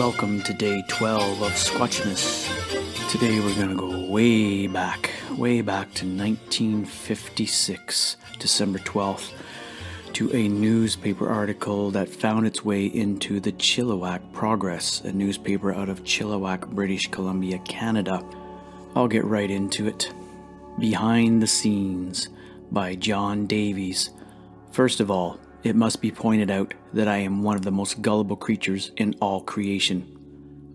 Welcome to day 12 of Squatchiness. Today we're going to go way back to 1956, December 12th, to a newspaper article that found its way into the Chilliwack Progress, a newspaper out of Chilliwack, British Columbia, Canada. I'll get right into it. Behind the Scenes by John Davies. First of all, it must be pointed out that I am one of the most gullible creatures in all creation.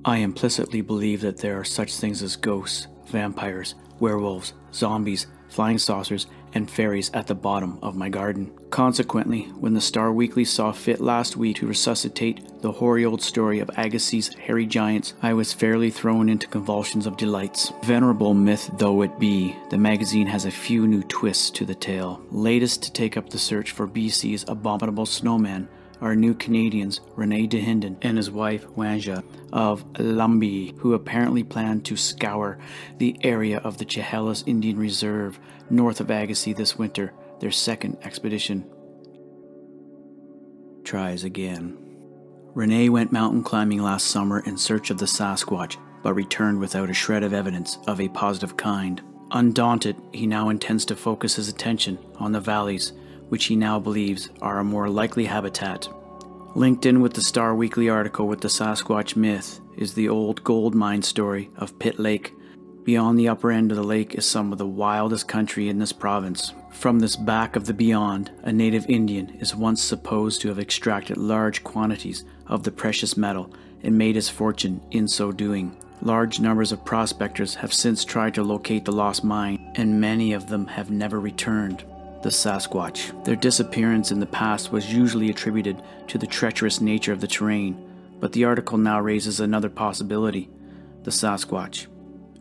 I implicitly believe that there are such things as ghosts, vampires, werewolves, zombies, flying saucers, and fairies at the bottom of my garden. Consequently, when the Star Weekly saw fit last week to resuscitate the hoary old story of Agassiz's hairy giants, I was fairly thrown into convulsions of delights. Venerable myth though it be, the magazine has a few new twists to the tale. Latest to take up the search for BC's abominable snowman are new Canadians Rene Dahinden and his wife Wanja of Lumbee, who apparently plan to scour the area of the Chehalis Indian Reserve north of Agassiz this winter, their second expedition. Tries again. Rene went mountain climbing last summer in search of the Sasquatch, but returned without a shred of evidence of a positive kind. Undaunted, he now intends to focus his attention on the valleys, which he now believes are a more likely habitat. Linked in with the Star Weekly article with the Sasquatch myth is the old gold mine story of Pitt Lake. Beyond the upper end of the lake is some of the wildest country in this province. From this back of the beyond, a native Indian is once supposed to have extracted large quantities of the precious metal and made his fortune in so doing. Large numbers of prospectors have since tried to locate the lost mine, and many of them have never returned. The Sasquatch. Their disappearance in the past was usually attributed to the treacherous nature of the terrain, but the article now raises another possibility: the Sasquatch.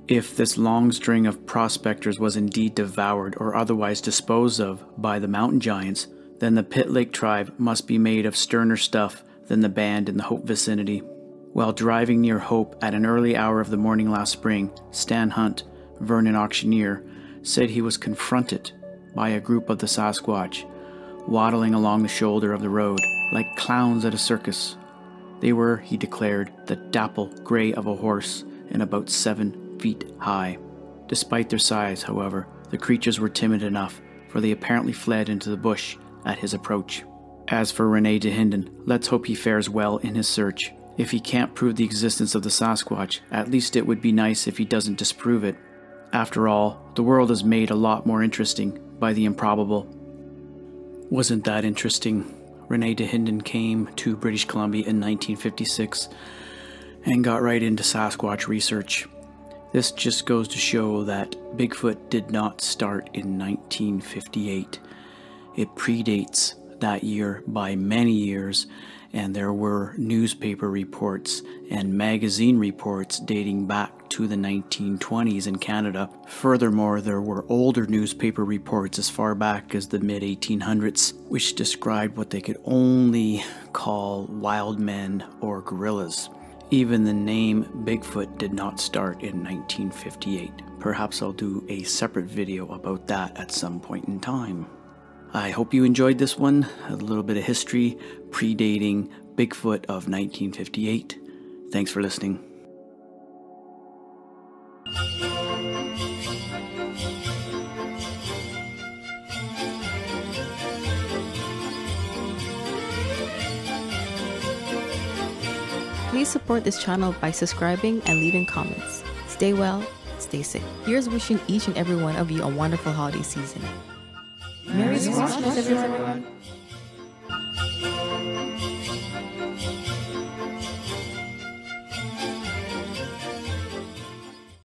If this long string of prospectors was indeed devoured or otherwise disposed of by the mountain giants, then the Pitt Lake tribe must be made of sterner stuff than the band in the Hope vicinity. While driving near Hope at an early hour of the morning last spring, Stan Hunt, Vernon auctioneer, said he was confronted by a group of the Sasquatch, waddling along the shoulder of the road like clowns at a circus. They were, he declared, the dapple gray of a horse and about 7 feet high. Despite their size, however, the creatures were timid enough, for they apparently fled into the bush at his approach. As for Rene Dahinden, let's hope he fares well in his search. If he can't prove the existence of the Sasquatch, at least it would be nice if he doesn't disprove it. After all, the world is made a lot more interesting by the improbable. Wasn't that interesting? Rene Dahinden came to British Columbia in 1956 and got right into Sasquatch research. This just goes to show that Bigfoot did not start in 1958. It predates that year by many years, and there were newspaper reports and magazine reports dating back to the 1920s in Canada. Furthermore, there were older newspaper reports as far back as the mid-1800s, which described what they could only call wild men or gorillas. Even the name Bigfoot did not start in 1958. Perhaps I'll do a separate video about that at some point in time. I hope you enjoyed this one, a little bit of history predating Bigfoot of 1958. Thanks for listening. Please support this channel by subscribing and leaving comments. Stay well, stay safe. Here's wishing each and every one of you a wonderful holiday season. Merry Squatchiness, everyone!